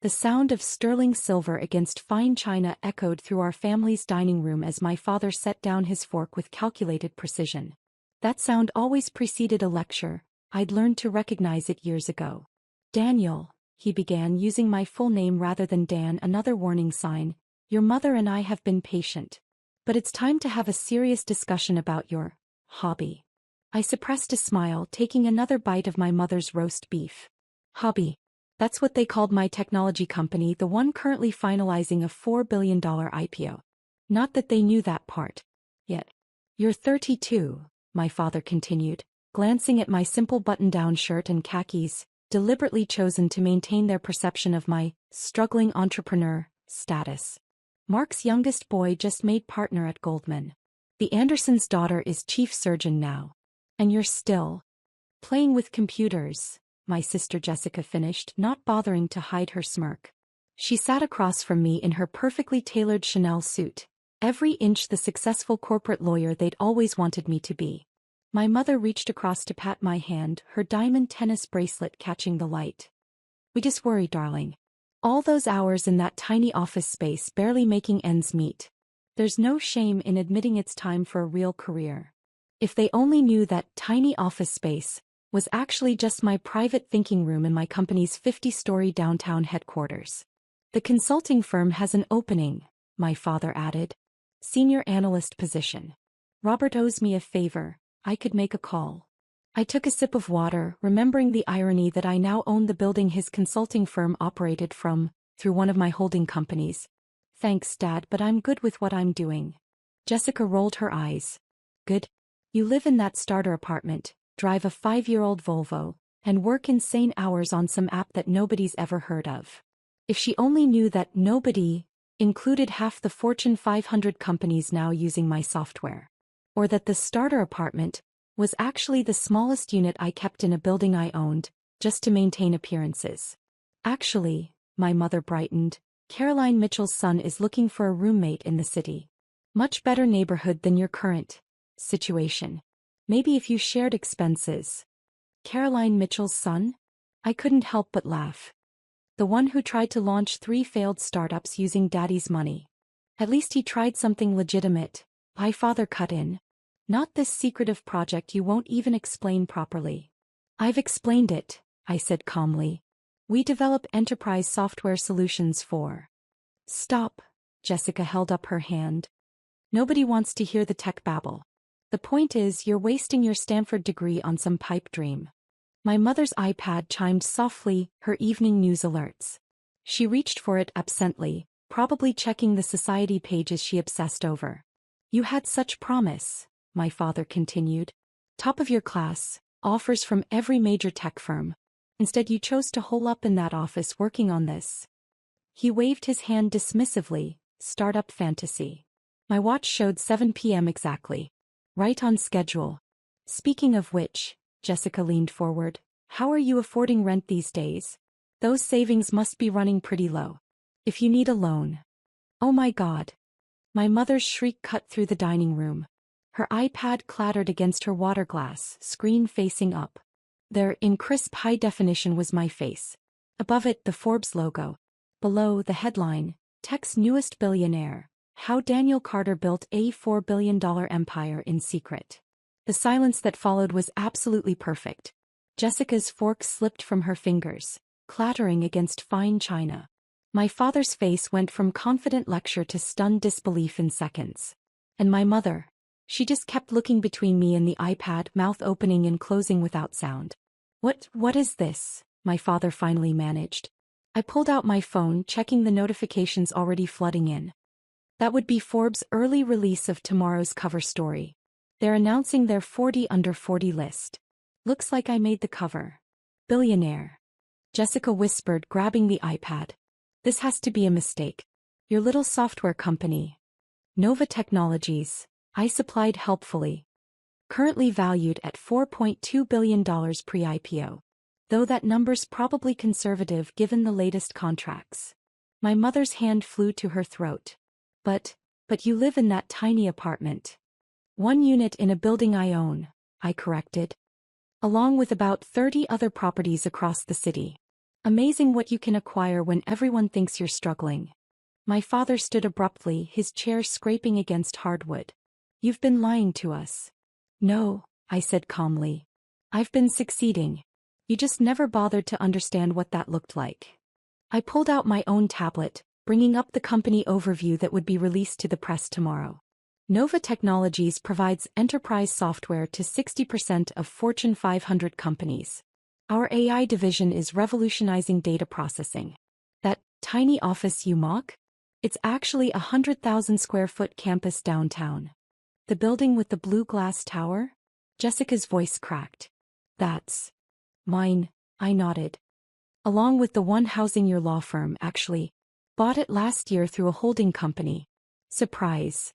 The sound of sterling silver against fine china echoed through our family's dining room as my father set down his fork with calculated precision. That sound always preceded a lecture. I'd learned to recognize it years ago. "Daniel," he began, using my full name rather than Dan, another warning sign, "your mother and I have been patient. But it's time to have a serious discussion about your hobby." I suppressed a smile, taking another bite of my mother's roast beef. Hobby. That's what they called my technology company, the one currently finalizing a $4 billion IPO. Not that they knew that part yet. "You're 32, my father continued, glancing at my simple button-down shirt and khakis, deliberately chosen to maintain their perception of my struggling entrepreneur status. "Mark's youngest boy just made partner at Goldman. The Andersons' daughter is chief surgeon now. And you're still playing with computers," my sister Jessica finished, not bothering to hide her smirk. She sat across from me in her perfectly tailored Chanel suit, every inch the successful corporate lawyer they'd always wanted me to be. My mother reached across to pat my hand, her diamond tennis bracelet catching the light. "We just worry, darling. All those hours in that tiny office space barely making ends meet. There's no shame in admitting it's time for a real career." If they only knew that tiny office space was actually just my private thinking room in my company's 50-story downtown headquarters. "The consulting firm has an opening," my father added. "Senior analyst position. Robert owes me a favor. I could make a call." I took a sip of water, remembering the irony that I now owned the building his consulting firm operated from, through one of my holding companies. "Thanks, Dad, but I'm good with what I'm doing." Jessica rolled her eyes. "Good? You live in that starter apartment, drive a 5-year-old Volvo, and work insane hours on some app that nobody's ever heard of." If she only knew that nobody included half the Fortune 500 companies now using my software. Or that the starter apartment was actually the smallest unit I kept in a building I owned, just to maintain appearances. "Actually," my mother brightened, "Caroline Mitchell's son is looking for a roommate in the city. Much better neighborhood than your current situation. Maybe if you shared expenses." "Caroline Mitchell's son?" I couldn't help but laugh. "The one who tried to launch 3 failed startups using Daddy's money. At least he tried something legitimate," my father cut in. "Not this secretive project you won't even explain properly." "I've explained it," I said calmly. "We develop enterprise software solutions for—" "Stop," Jessica held up her hand. "Nobody wants to hear the tech babble. The point is, you're wasting your Stanford degree on some pipe dream." My mother's iPad chimed softly, her evening news alerts. She reached for it absently, probably checking the society pages she obsessed over. "You had such promise," my father continued. "Top of your class, offers from every major tech firm. Instead you chose to hole up in that office working on this." He waved his hand dismissively. "Startup fantasy." My watch showed 7 p.m. exactly. Right on schedule. "Speaking of which," Jessica leaned forward, "how are you affording rent these days? Those savings must be running pretty low. If you need a loan." "Oh my God." My mother's shriek cut through the dining room. Her iPad clattered against her water glass, screen facing up. There, in crisp high definition, was my face. Above it, the Forbes logo. Below, the headline, "Tech's newest billionaire. How Daniel Carter built a $4 billion empire in secret." The silence that followed was absolutely perfect. Jessica's fork slipped from her fingers, clattering against fine china. My father's face went from confident lecture to stunned disbelief in seconds. And my mother? She just kept looking between me and the iPad, mouth opening and closing without sound. What is this?" my father finally managed. I pulled out my phone, checking the notifications already flooding in. That would be Forbes' early release of tomorrow's cover story. They're announcing their 40 under 40 list. Looks like I made the cover. "Billionaire," Jessica whispered, grabbing the iPad. "This has to be a mistake. Your little software company, Nova Technologies," I supplied helpfully. "Currently valued at $4.2 billion pre-IPO. Though that number's probably conservative given the latest contracts." My mother's hand flew to her throat. But you live in that tiny apartment." "1 unit in a building I own," I corrected. "Along with about 30 other properties across the city." Amazing what you can acquire when everyone thinks you're struggling. My father stood abruptly, his chair scraping against hardwood. You've been lying to us. No, I said calmly. I've been succeeding. You just never bothered to understand what that looked like. I pulled out my own tablet, bringing up the company overview that would be released to the press tomorrow. Nova Technologies provides enterprise software to 60% of Fortune 500 companies. Our AI division is revolutionizing data processing. That tiny office you mock? It's actually a 100,000 square foot campus downtown. The building with the blue glass tower? Jessica's voice cracked. That's mine, I nodded. Along with the one housing your law firm, actually. Bought it last year through a holding company. Surprise.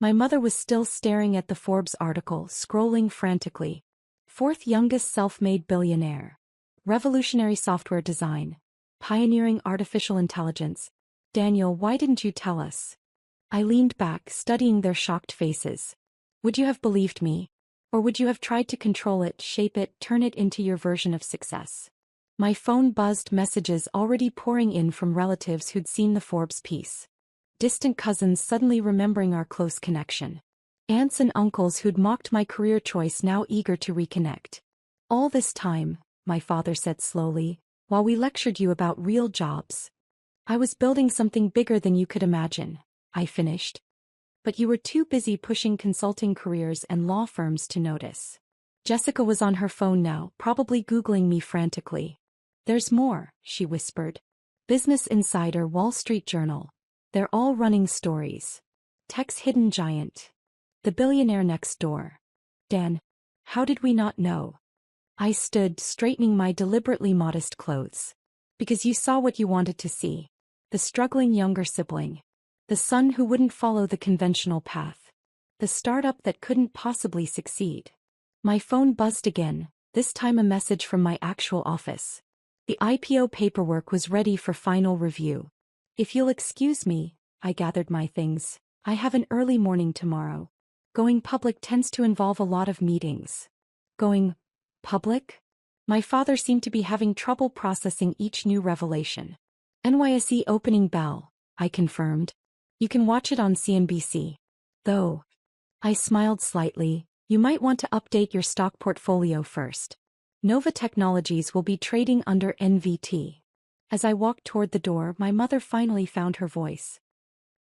My mother was still staring at the Forbes article, scrolling frantically. Fourth youngest self-made billionaire. Revolutionary software design. Pioneering artificial intelligence. Daniel, why didn't you tell us? I leaned back, studying their shocked faces. Would you have believed me? Or would you have tried to control it, shape it, turn it into your version of success? My phone buzzed, messages already pouring in from relatives who'd seen the Forbes piece. Distant cousins suddenly remembering our close connection. Aunts and uncles who'd mocked my career choice now eager to reconnect. All this time, my father said slowly, while we lectured you about real jobs. I was building something bigger than you could imagine, I finished. But you were too busy pushing consulting careers and law firms to notice. Jessica was on her phone now, probably Googling me frantically. There's more, she whispered. Business Insider, Wall Street Journal. They're all running stories. Tech's hidden giant. The billionaire next door. Dan, how did we not know? I stood, straightening my deliberately modest clothes. Because you saw what you wanted to see. The struggling younger sibling. The son who wouldn't follow the conventional path. The startup that couldn't possibly succeed. My phone buzzed again, this time a message from my actual office. The IPO paperwork was ready for final review. If you'll excuse me, I gathered my things. I have an early morning tomorrow. Going public tends to involve a lot of meetings. Going public? My father seemed to be having trouble processing each new revelation. NYSE opening bell, I confirmed. You can watch it on CNBC. Though. I smiled slightly, you might want to update your stock portfolio first. Nova Technologies will be trading under NVT. As I walked toward the door, my mother finally found her voice.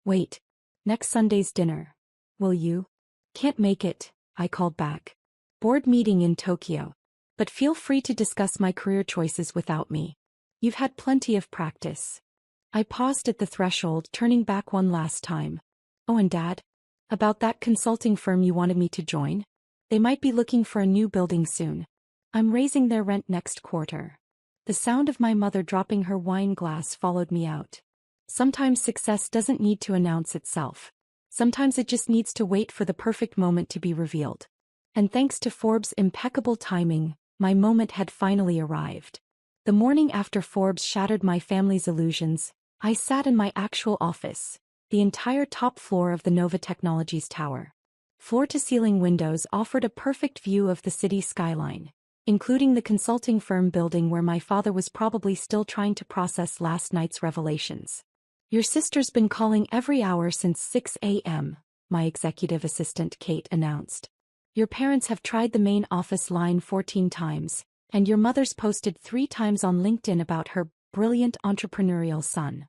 Wait. Next Sunday's dinner. Will you? Can't make it, I called back. Board meeting in Tokyo. But feel free to discuss my career choices without me. You've had plenty of practice. I paused at the threshold, turning back one last time. Oh, and Dad? About that consulting firm you wanted me to join? They might be looking for a new building soon. I'm raising their rent next quarter. The sound of my mother dropping her wine glass followed me out. Sometimes success doesn't need to announce itself. Sometimes it just needs to wait for the perfect moment to be revealed. And thanks to Forbes' impeccable timing, my moment had finally arrived. The morning after Forbes shattered my family's illusions, I sat in my actual office, the entire top floor of the Nova Technologies tower. Floor-to-ceiling windows offered a perfect view of the city skyline, including the consulting firm building where my father was probably still trying to process last night's revelations. Your sister's been calling every hour since 6 a.m., my executive assistant Kate announced. Your parents have tried the main office line 14 times, and your mother's posted 3 times on LinkedIn about her brilliant entrepreneurial son.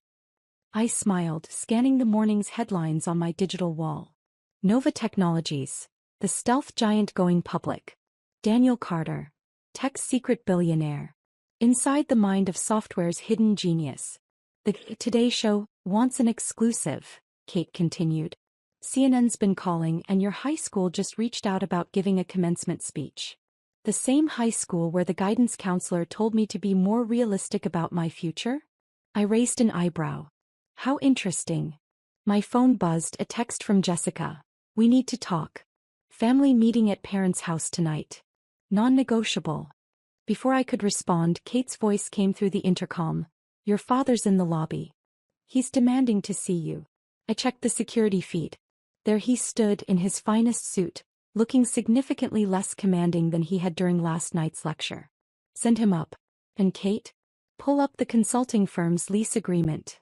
I smiled, scanning the morning's headlines on my digital wall. Nova Technologies, the stealth giant going public. Daniel Carter, tech's secret billionaire. Inside the mind of software's hidden genius. The Today Show wants an exclusive, Kate continued. CNN's been calling and your high school just reached out about giving a commencement speech. The same high school where the guidance counselor told me to be more realistic about my future? I raised an eyebrow. How interesting. My phone buzzed, a text from Jessica. We need to talk. Family meeting at parents' house tonight. Non-negotiable. Before I could respond, Kate's voice came through the intercom. Your father's in the lobby. He's demanding to see you. I checked the security feed. There he stood in his finest suit, looking significantly less commanding than he had during last night's lecture. Send him up. And Kate? Pull up the consulting firm's lease agreement.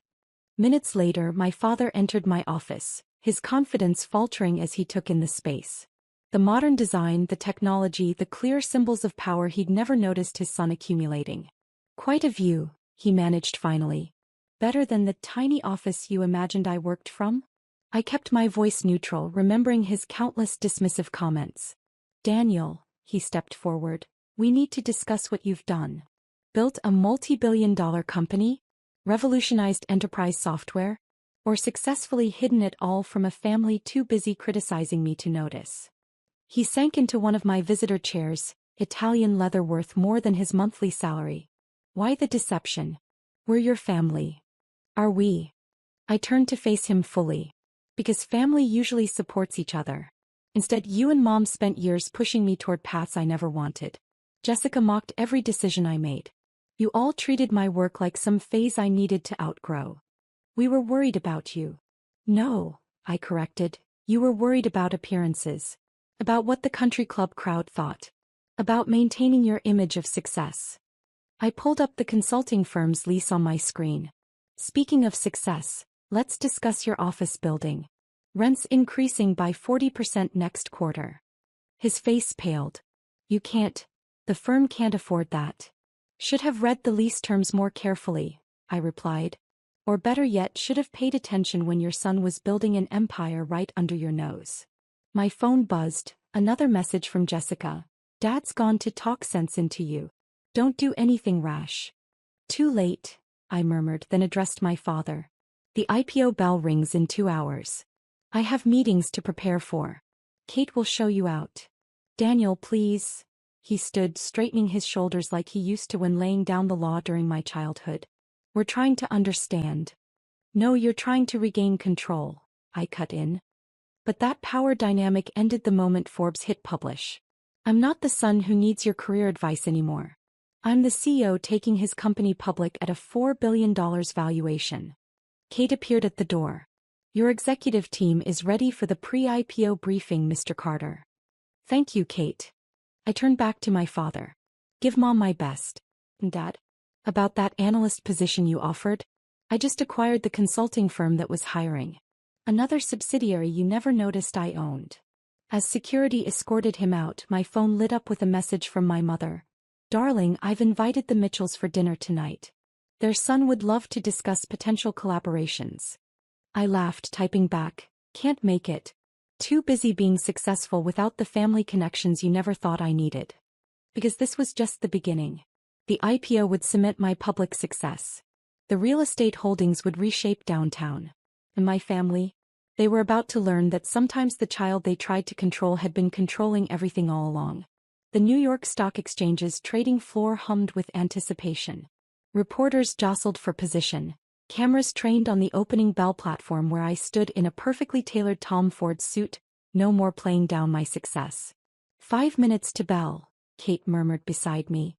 Minutes later, my father entered my office, his confidence faltering as he took in the space. The modern design, the technology, the clear symbols of power he'd never noticed his son accumulating. Quite a view, he managed finally. Better than the tiny office you imagined I worked from? I kept my voice neutral, remembering his countless dismissive comments. Daniel, he stepped forward, we need to discuss what you've done. Built a multi-billion-dollar company? Revolutionized enterprise software? Or successfully hidden it all from a family too busy criticizing me to notice? He sank into one of my visitor chairs, Italian leather worth more than his monthly salary. Why the deception? We're your family. Are we? I turned to face him fully. Because family usually supports each other. Instead, you and Mom spent years pushing me toward paths I never wanted. Jessica mocked every decision I made. You all treated my work like some phase I needed to outgrow. We were worried about you. No, I corrected. You were worried about appearances. About what the country club crowd thought. About maintaining your image of success. I pulled up the consulting firm's lease on my screen. Speaking of success, let's discuss your office building. Rents increasing by 40% next quarter. His face paled. You can't. The firm can't afford that. Should have read the lease terms more carefully, I replied. Or better yet, should have paid attention when your son was building an empire right under your nose. My phone buzzed, another message from Jessica. Dad's gone to talk sense into you. Don't do anything rash. Too late, I murmured, then addressed my father. The IPO bell rings in 2 hours. I have meetings to prepare for. Kate will show you out. Daniel, please. He stood, straightening his shoulders like he used to when laying down the law during my childhood. We're trying to understand. No, you're trying to regain control, I cut in. But that power dynamic ended the moment Forbes hit publish. I'm not the son who needs your career advice anymore. I'm the CEO taking his company public at a $4 billion valuation. Kate appeared at the door. Your executive team is ready for the pre-IPO briefing, Mr. Carter. Thank you, Kate. I turned back to my father. Give Mom my best. Dad? About that analyst position you offered? I just acquired the consulting firm that was hiring. Another subsidiary you never noticed I owned. As security escorted him out, my phone lit up with a message from my mother. Darling, I've invited the Mitchells for dinner tonight. Their son would love to discuss potential collaborations. I laughed, typing back, can't make it. Too busy being successful without the family connections you never thought I needed. Because this was just the beginning. The IPO would cement my public success. The real estate holdings would reshape downtown. And my family? They were about to learn that sometimes the child they tried to control had been controlling everything all along. The New York Stock Exchange's trading floor hummed with anticipation. Reporters jostled for position. Cameras trained on the opening bell platform where I stood in a perfectly tailored Tom Ford suit, no more playing down my success. 5 minutes to bell, Kate murmured beside me.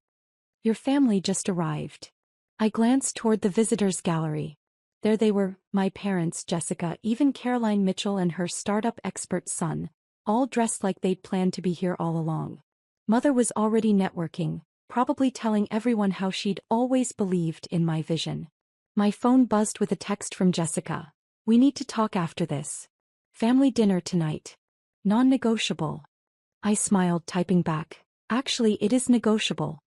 Your family just arrived. I glanced toward the visitors' gallery. There they were, my parents, Jessica, even Caroline Mitchell and her startup expert son, all dressed like they'd planned to be here all along. Mother was already networking, probably telling everyone how she'd always believed in my vision. My phone buzzed with a text from Jessica. We need to talk after this. Family dinner tonight. Non-negotiable. I smiled, typing back. Actually, it is negotiable.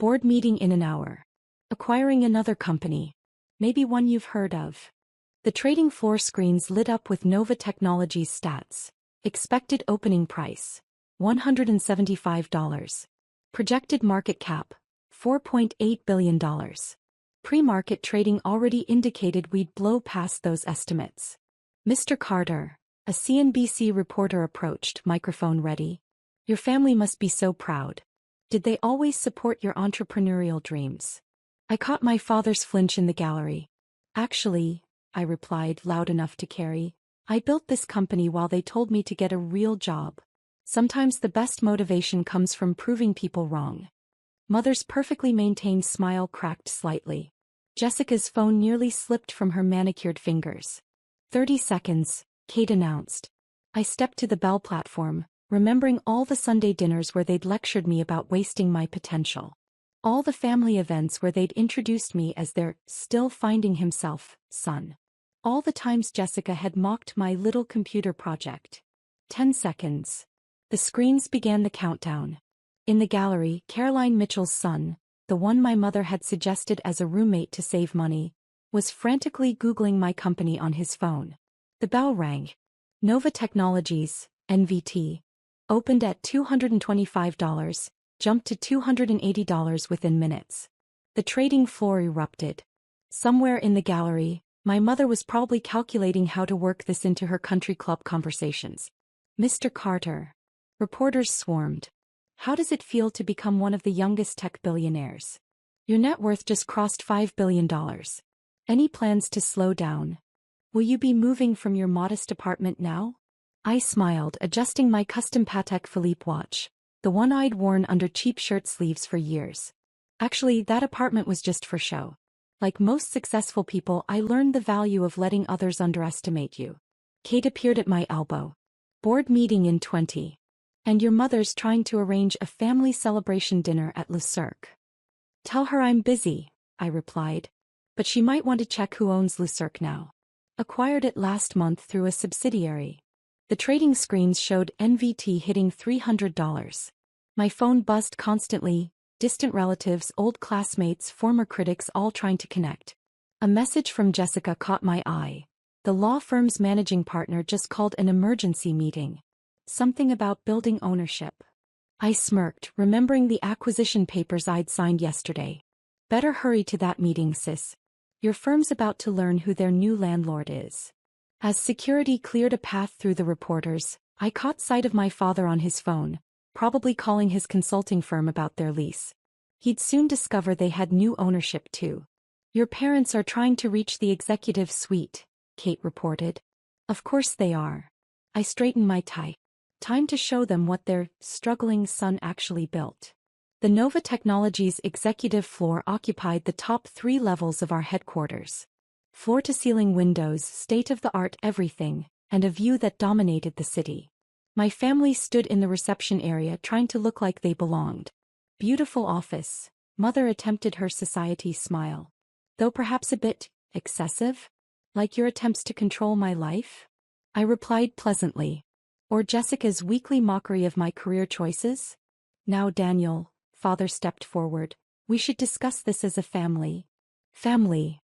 Board meeting in an hour. Acquiring another company. Maybe one you've heard of. The trading floor screens lit up with Nova Technologies stats. Expected opening price. $175. Projected market cap. $4.8 billion. Pre-market trading already indicated we'd blow past those estimates. Mr. Carter, a CNBC reporter approached, microphone ready. Your family must be so proud. Did they always support your entrepreneurial dreams? I caught my father's flinch in the gallery. Actually, I replied, loud enough to carry, I built this company while they told me to get a real job. Sometimes the best motivation comes from proving people wrong. Mother's perfectly maintained smile cracked slightly. Jessica's phone nearly slipped from her manicured fingers. 30 seconds, Kate announced. I stepped to the bell platform, remembering all the Sunday dinners where they'd lectured me about wasting my potential. All the family events where they'd introduced me as their still finding himself son. All the times Jessica had mocked my little computer project. 10 seconds. The screens began the countdown. In the gallery, Caroline Mitchell's son, the one my mother had suggested as a roommate to save money, was frantically Googling my company on his phone. The bell rang. Nova Technologies, NVT. Opened at $225, jumped to $280 within minutes. The trading floor erupted. Somewhere in the gallery, my mother was probably calculating how to work this into her country club conversations. Mr. Carter. Reporters swarmed. How does it feel to become one of the youngest tech billionaires? Your net worth just crossed $5 billion. Any plans to slow down? Will you be moving from your modest apartment now? I smiled, adjusting my custom Patek Philippe watch, the one I'd worn under cheap shirt sleeves for years. Actually, that apartment was just for show. Like most successful people, I learned the value of letting others underestimate you. Kate appeared at my elbow. Board meeting in 20. And your mother's trying to arrange a family celebration dinner at Le Cirque. Tell her I'm busy, I replied. But she might want to check who owns Le Cirque now. Acquired it last month through a subsidiary. The trading screens showed NVT hitting $300. My phone buzzed constantly, distant relatives, old classmates, former critics all trying to connect. A message from Jessica caught my eye. The law firm's managing partner just called an emergency meeting. Something about building ownership. I smirked, remembering the acquisition papers I'd signed yesterday. Better hurry to that meeting, sis. Your firm's about to learn who their new landlord is. As security cleared a path through the reporters, I caught sight of my father on his phone, probably calling his consulting firm about their lease. He'd soon discover they had new ownership too. Your parents are trying to reach the executive suite, Kate reported. Of course they are. I straightened my tie. Time to show them what their struggling son actually built. The Nova Technologies executive floor occupied the top 3 levels of our headquarters. Floor-to-ceiling windows, state-of-the-art everything, and a view that dominated the city. My family stood in the reception area trying to look like they belonged. Beautiful office. Mother attempted her society smile. Though perhaps a bit excessive? Like your attempts to control my life? I replied pleasantly. Or Jessica's weekly mockery of my career choices? Now Daniel, father stepped forward, we should discuss this as a family. Family.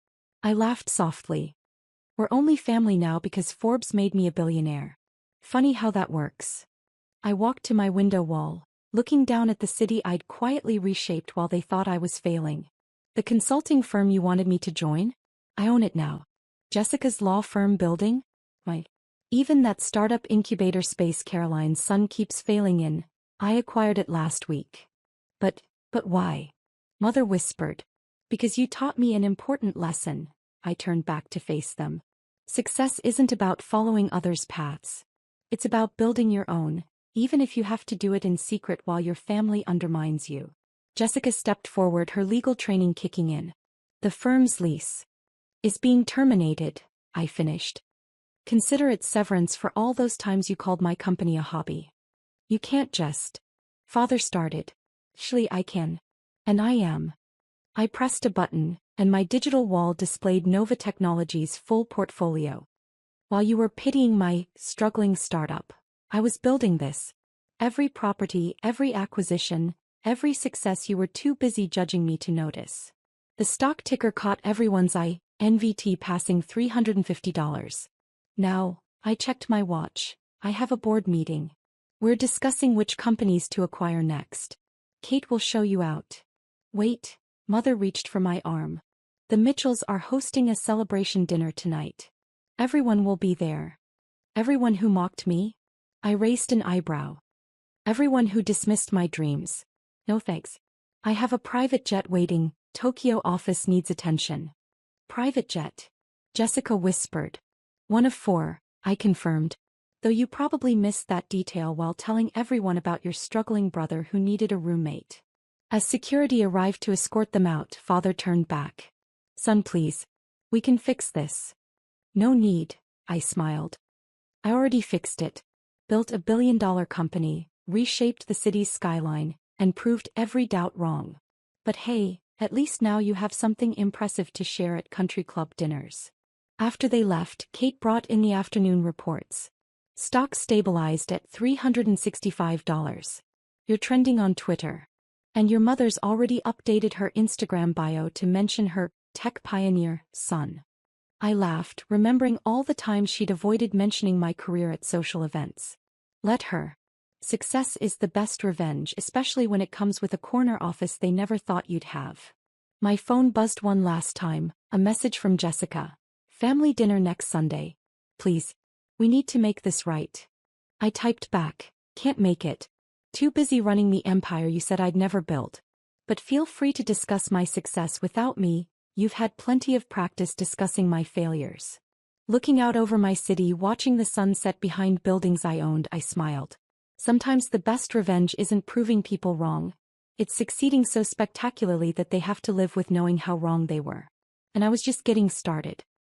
I laughed softly. We're only family now because Forbes made me a billionaire. Funny how that works. I walked to my window wall, looking down at the city I'd quietly reshaped while they thought I was failing. The consulting firm you wanted me to join? I own it now. Jessica's law firm building? Even that startup incubator space Caroline's son keeps failing in, I acquired it last week. But why? Mother whispered. Because you taught me an important lesson. I turned back to face them. Success isn't about following others' paths. It's about building your own, even if you have to do it in secret while your family undermines you. Jessica stepped forward, her legal training kicking in. The firm's lease is being terminated, I finished. Consider it severance for all those times you called my company a hobby. You can't just. Father started. Actually, I can. And I am. I pressed a button, and my digital wall displayed Nova Technologies' full portfolio. While you were pitying my struggling startup, I was building this. Every property, every acquisition, every success you were too busy judging me to notice. The stock ticker caught everyone's eye, NVT passing $350. Now, I checked my watch. I have a board meeting. We're discussing which companies to acquire next. Kate will show you out. Wait, Mother reached for my arm. The Mitchells are hosting a celebration dinner tonight. Everyone will be there. Everyone who mocked me? I raised an eyebrow. Everyone who dismissed my dreams. No thanks. I have a private jet waiting. Tokyo office needs attention. Private jet? Jessica whispered. 1 of 4, I confirmed. Though you probably missed that detail while telling everyone about your struggling brother who needed a roommate. As security arrived to escort them out, Father turned back. Son, please. We can fix this. No need, I smiled. I already fixed it. Built a billion-dollar company, reshaped the city's skyline, and proved every doubt wrong. But hey, at least now you have something impressive to share at country club dinners. After they left, Kate brought in the afternoon reports. Stock stabilized at $365. You're trending on Twitter. And your mother's already updated her Instagram bio to mention her tech pioneer son. I laughed, remembering all the times she'd avoided mentioning my career at social events. Let her. Success is the best revenge, especially when it comes with a corner office they never thought you'd have. My phone buzzed one last time, a message from Jessica. Family dinner next Sunday. Please. We need to make this right. I typed back, can't make it. Too busy running the empire you said I'd never build. But feel free to discuss my success without me, you've had plenty of practice discussing my failures. Looking out over my city, watching the sun set behind buildings I owned, I smiled. Sometimes the best revenge isn't proving people wrong. It's succeeding so spectacularly that they have to live with knowing how wrong they were. And I was just getting started.